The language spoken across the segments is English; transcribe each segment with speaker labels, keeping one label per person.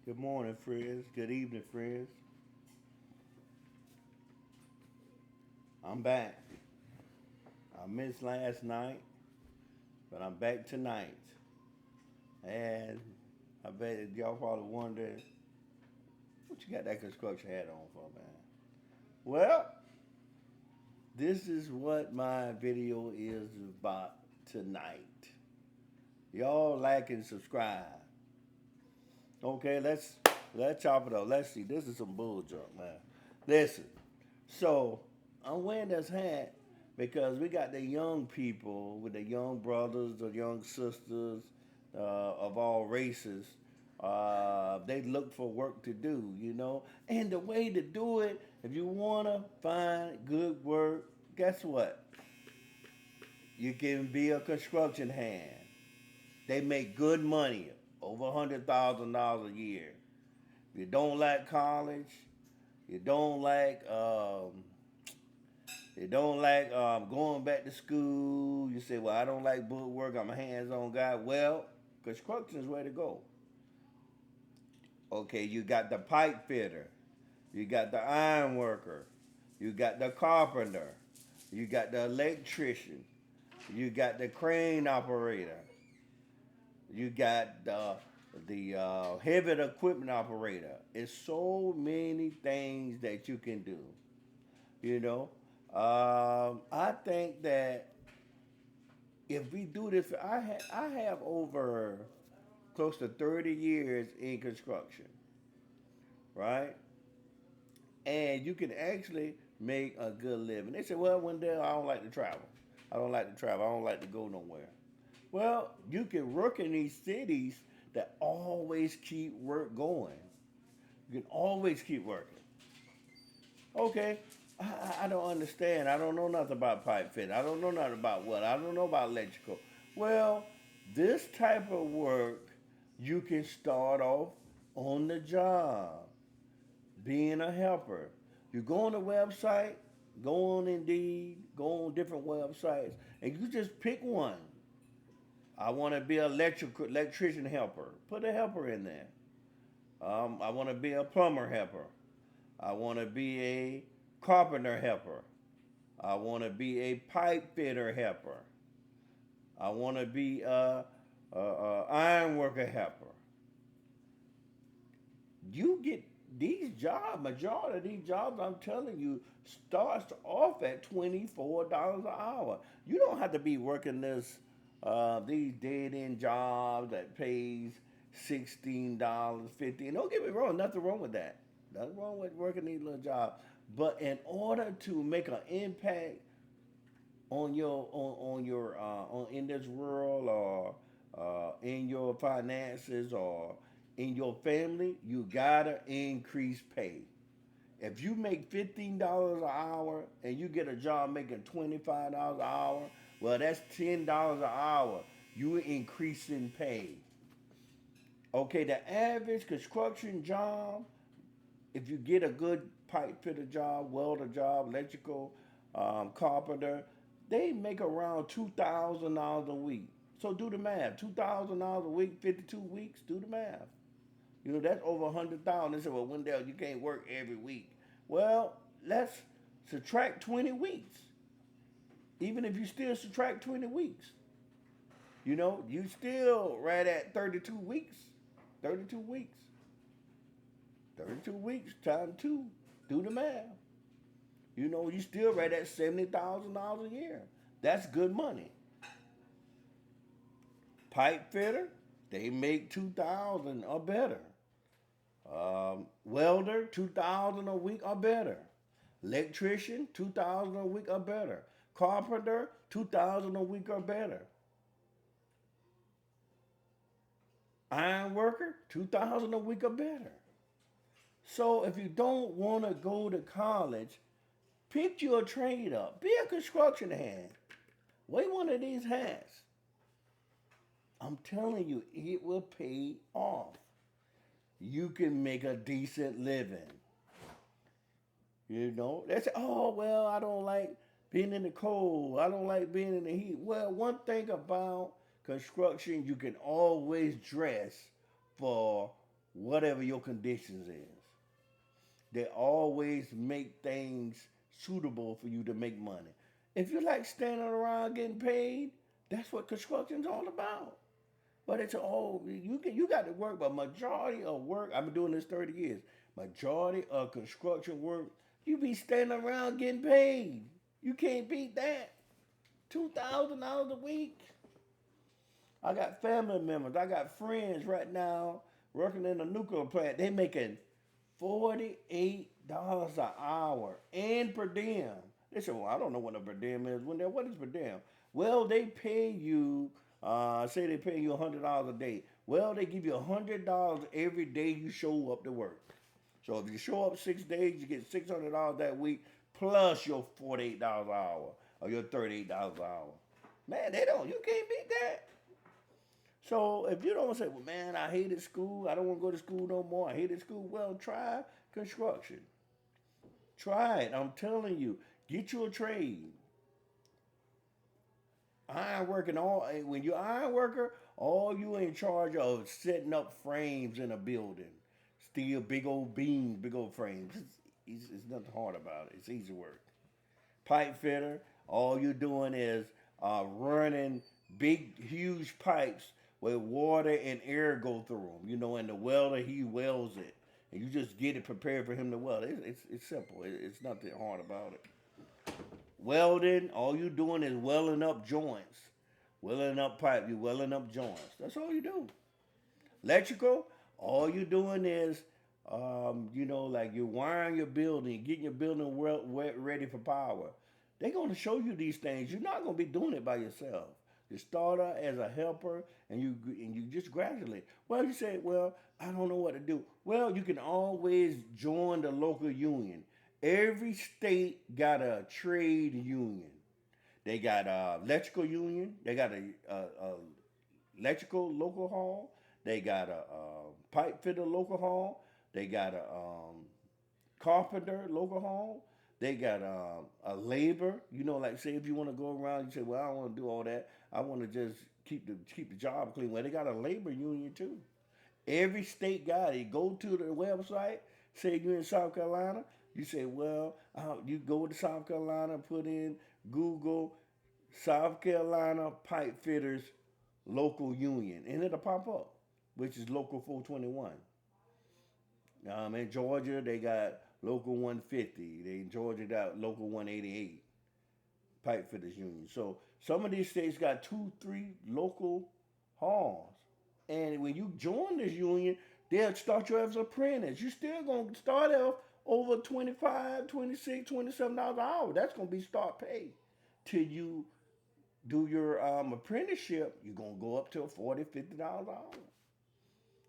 Speaker 1: Good morning, friends. Good evening, friends. I'm back. I missed last night, but I'm back tonight. And I bet y'all probably wondering what you got that construction hat on for, man. Well, this is what my video is about tonight. Y'all like and subscribe. Okay, let's chop it up. Let's see. This is some bull junk, man. Listen. So I'm wearing this hat because we got the young people with the young brothers, the young sisters of all races. They look for work to do, And the way to do it, if you want to find good work, guess what? You can be a construction hand. They make good money, over $100,000 a year. If you don't like college, you don't like going back to school. You say, well, I don't like book work. I'm a hands-on guy. Well, construction is where to go. Okay, you got the pipe fitter. You got the iron worker. You got the carpenter. You got the electrician. You got the crane operator. You got the heavy equipment operator. It's so many things that you can do. You know, I think that if we do this, I have over close to 30 years in construction, right? And you can actually make a good living. They say, well, Wendell, I don't like to travel. I don't like to travel. I don't like to go nowhere. Well, you can work in these cities that always keep work going. You can always keep working. Okay, I don't understand. I don't know nothing about pipe fitting. I don't know nothing about what. I don't know about electrical. Well, this type of work, you can start off on the job, being a helper. You go on the website, go on Indeed, go on different websites, and you just pick one. I want to be an electrician helper. Put a helper in there. I want to be a plumber helper. I want to be a carpenter helper. I want to be a pipe fitter helper. I want to be a iron worker helper. You get these jobs, majority of these jobs, I'm telling you, starts off at $24 an hour. You don't have to be working these dead end jobs that pays $16, $15. Don't get me wrong, nothing wrong with that. Nothing wrong with working these little jobs. But in order to make an impact on in this world or in your finances or in your family, you gotta increase pay. If you make $15 an hour and you get a job making $25 an hour, well, that's $10 an hour. You increasing pay. Okay, the average construction job, if you get a good pipe fitter job, welder job, electrical carpenter, they make around $2,000 a week. So do the math. $2,000 a week, 52 weeks. Do the math. That's over 100,000. They say, well, Wendell, you can't work every week. Well, let's subtract 20 weeks. Even if you still subtract 20 weeks, you still right at 32 weeks. 32 weeks. 32 weeks times two. Do the math. You still right at $70,000 a year. That's good money. Pipe fitter, they make 2,000 or better. Welder, 2,000 a week or better. Electrician, 2,000 a week or better. Carpenter, 2,000 a week or better. Iron worker, 2,000 a week or better. So if you don't want to go to college, pick your trade up. Be a construction hand. Wear one of these hats. I'm telling you, it will pay off. You can make a decent living. They say, oh, well, I don't like being in the cold. I don't like being in the heat. Well, one thing about construction, you can always dress for whatever your conditions is. They always make things suitable for you to make money. If you like standing around getting paid, that's what construction's all about. But it's all you got to work. But majority of work, I've been doing this 30 years. Majority of construction work, you be standing around getting paid. You can't beat that. $2,000 a week. I got family members. I got friends right now working in a nuclear plant. They making $48 an hour and per diem. They said, "Well, I don't know what a per diem is." What is per diem? Well, they pay you. Say they pay you $100 a day. Well, they give you $100 every day you show up to work. So if you show up 6 days, you get $600 that week plus your $48 an hour or your $38 an hour. Man, you can't beat that. So if you don't say, well, man, I hated school, I don't want to go to school no more, I hated school, well, try construction. Try it. I'm telling you, get you a trade. Iron working when you're iron worker, all you in charge of setting up frames in a building. Steel, big old beams, big old frames. It's nothing hard about it. It's easy work. Pipe fitter, all you're doing is running big, huge pipes where water and air go through them. And the welder, he welds it. And you just get it prepared for him to weld. It's simple. It's nothing hard about it. Welding, all you doing is welding up joints. Welding up pipe, you welding up joints. That's all you do. Electrical, all you doing is, like you're wiring your building, getting your building ready for power. They're going to show you these things. You're not going to be doing it by yourself. You start out as a helper, and you just gradually. Well, you say, well, I don't know what to do. Well, you can always join the local union. Every state got a trade union. They got a electrical union. They got a electrical local hall. They got a pipe fitter local hall. They got a carpenter local hall. They got a labor. Like say if you want to go around, you say, well, I don't want to do all that. I want to just keep the job clean. Well, they got a labor union too. Every state got it. Go to the website. Say you're in South Carolina. You say, well, you go to South Carolina, put in Google South Carolina Pipe Fitters Local Union, and it'll pop up, which is Local 421. In Georgia, they got Local 150. In Georgia got Local 188 Pipe Fitters Union. So some of these states got 2, 3 local halls. And when you join this union, they'll start you as an apprentice. You're still going to start off over $25, $26, $27 an hour. That's going to be start pay. Till you do your apprenticeship, you're going to go up to $40, $50 an hour.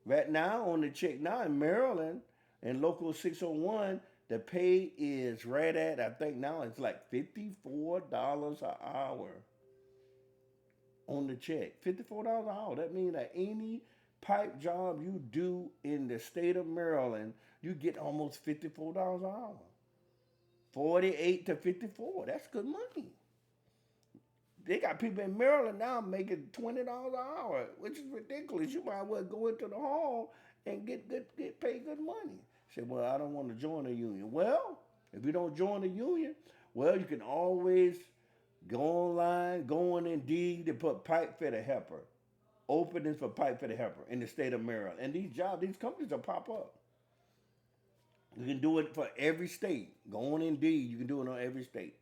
Speaker 1: Right now, on the check now in Maryland, in Local 601, the pay is right at, I think now it's like $54 an hour on the check. $54 an hour. That means that any pipe job you do in the state of Maryland, you get almost $54 an hour. 48 to 54. That's good money. They got people in Maryland now making $20 an hour, which is ridiculous. You might as well go into the hall and get paid good money. Say, well, I don't want to join a union. Well, if you don't join the union, well, you can always go online, go on Indeed, and put pipe fitter helper. Openings for pipe fitter helper in the state of Maryland. And these companies will pop up. You can do it for every state. Go on Indeed, you can do it on every state.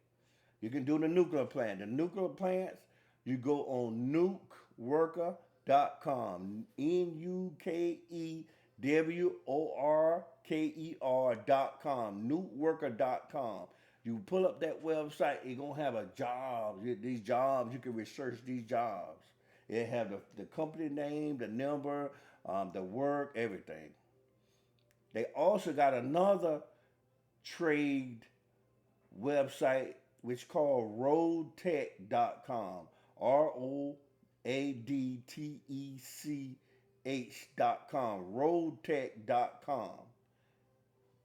Speaker 1: You can do the nuclear plant. The nuclear plants, you go on nukeworker.com. NUKEWORKER.com. Nukeworker.com. You pull up that website, you're going to have a job. These jobs, you can research these jobs. It have the company name, the number, the work, everything. They also got another trade website which is called roadtech.com. ROADTECH.com. Roadtech.com.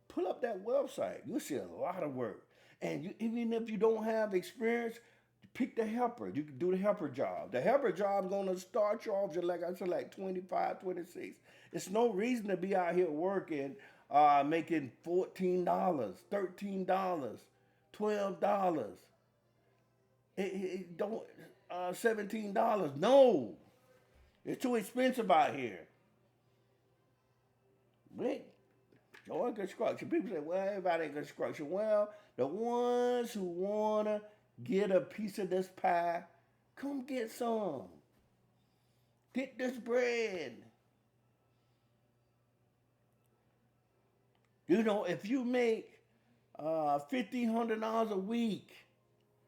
Speaker 1: Pull up that website. You'll see a lot of work. And even if you don't have experience, Pick the helper. You can do the helper job. The helper job is going to start you off just like I said, like 25, 26. It's no reason to be out here working, making $14, $13, $12. It don't $17. No, it's too expensive out here. Wait, join construction. People say, well, everybody in construction. Well, the ones who wanna get a piece of this pie, come get some. Get this bread. You know, if you make $1,500 a week,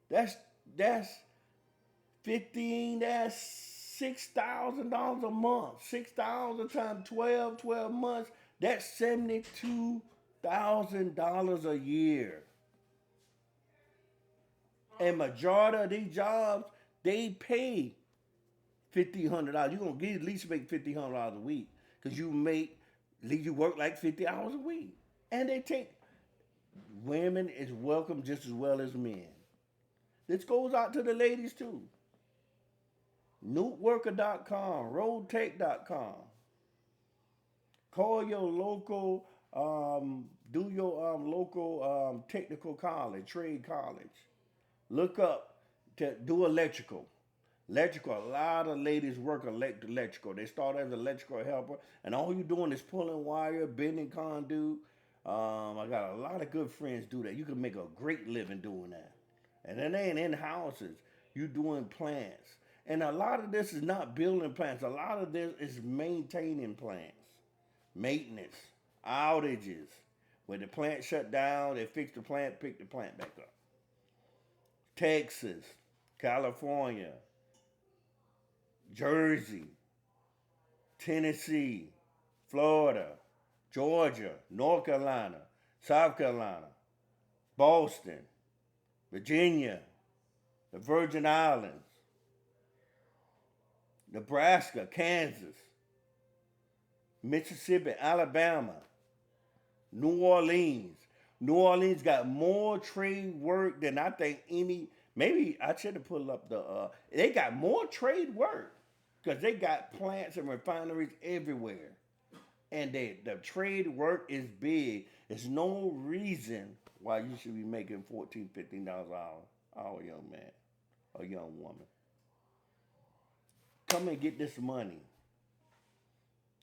Speaker 1: that's 15. That's $6,000 a month. 6,000 times 12 months. That's $72,000 a year. And majority of these jobs, they pay $1,500. You're gonna at least make $1,500 a week because you work like 50 hours a week, and they take women is welcome just as well as men. This goes out to the ladies too. Newtworker.com, roadtech.com. Call your local, do your local technical college, trade college. Look up to do electrical. Electrical, a lot of ladies work electrical. They start as an electrical helper, and all you're doing is pulling wire, bending conduit. I got a lot of good friends do that. You can make a great living doing that. And it ain't in houses. You doing plants. And a lot of this is not building plants. A lot of this is maintaining plants. Maintenance, outages. When the plant shut down, they fix the plant, pick the plant back up. Texas, California, Jersey, Tennessee, Florida, Georgia, North Carolina, South Carolina, Boston, Virginia, the Virgin Islands, Nebraska, Kansas, Mississippi, Alabama, New Orleans. New Orleans got more trade work than I think any. Maybe I should have pulled up the. They got more trade work because they got plants and refineries everywhere, and the trade work is big. There's no reason why you should be making $14, $15 an hour, young man or young woman. Come and get this money.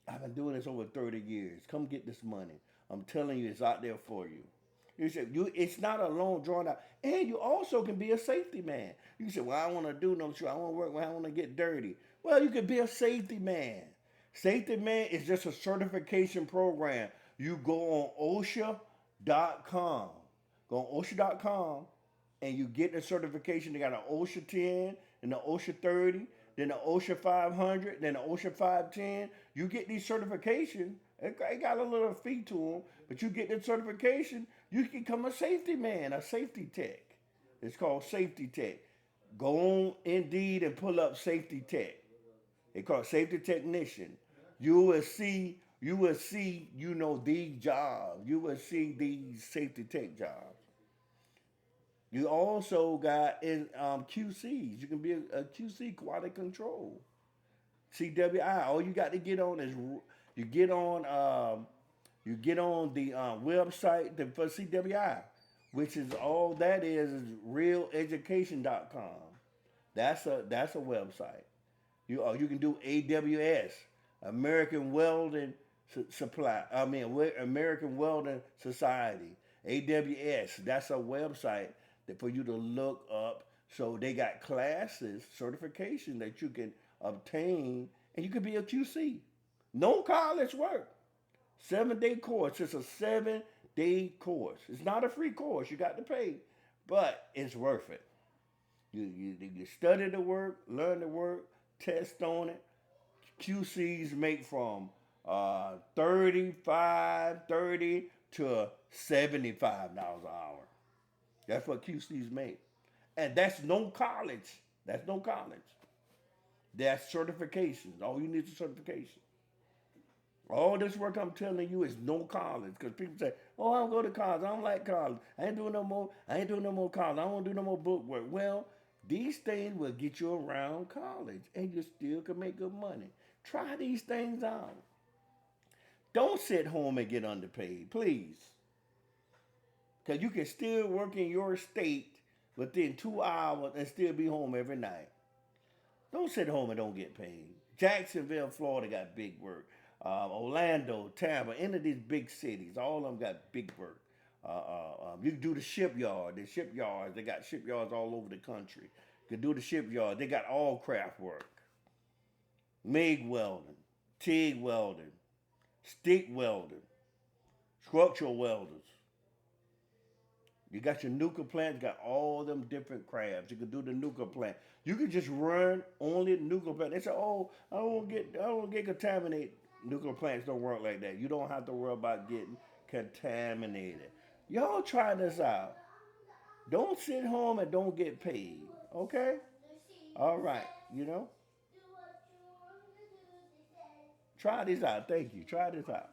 Speaker 1: I've been doing this over 30 years. Come get this money. I'm telling you, it's out there for you. It's not a long drawn out. And you also can be a safety man. You say, well, I don't want to do no shit. I want to work. I want to get dirty. Well, you can be a safety man. Safety man is just a certification program. You go on OSHA.com. Go on OSHA.com and you get the certification. They got an OSHA 10 and the OSHA 30, then the OSHA 500, then the OSHA 510. You get these certifications. It got a little fee to them, but you get the certification, you can become a safety man, a safety tech. It's called safety tech. Go on Indeed and pull up safety tech. It's called safety technician. You will see, these jobs. You will see these safety tech jobs. You also got in QCs. You can be a QC, quality control. CWI. All you got to get on is you get on the website for CWI, which is all that is realeducation.com. That's a website. You can do AWS, American Welding Supply. American Welding Society. AWS. That's a website for you to look up. So they got classes, certification that you can obtain, and you can be a QC. No college work. 7-day course. It's a 7-day course. It's not a free course. You got to pay, but it's worth it. You study the work, learn the work, test on it. QCs make from $30 to $75 an hour. That's what QCs make. And that's no college. That's no college. That's certifications. All you need is a certification. All this work I'm telling you is no college. Because people say, oh, I don't go to college. I don't like college. I ain't doing no more college. I don't want to do no more book work. Well, These things will get you around college and you still can make good money. Try these things out. Don't sit home and get underpaid, please. Because you can still work in your state within 2 hours and still be home every night. Don't sit home and don't get paid. Jacksonville, Florida got big work. Orlando, Tampa, any of these big cities, all of them got big work. You can do the shipyard. The shipyards, they got shipyards all over the country. You can do the shipyard. They got all craft work. MIG welding, TIG welding, stick welding, structural welders. You got your nuclear plant, you got all them different crafts. You can do the nuclear plant. You can just run only the nuclear plant. They say, oh, I don't get contaminated. Nuclear plants don't work like that. You don't have to worry about getting contaminated. Y'all try this out. Don't sit home and don't get paid. Okay? All right. You know? Try this out. Thank you. Try this out.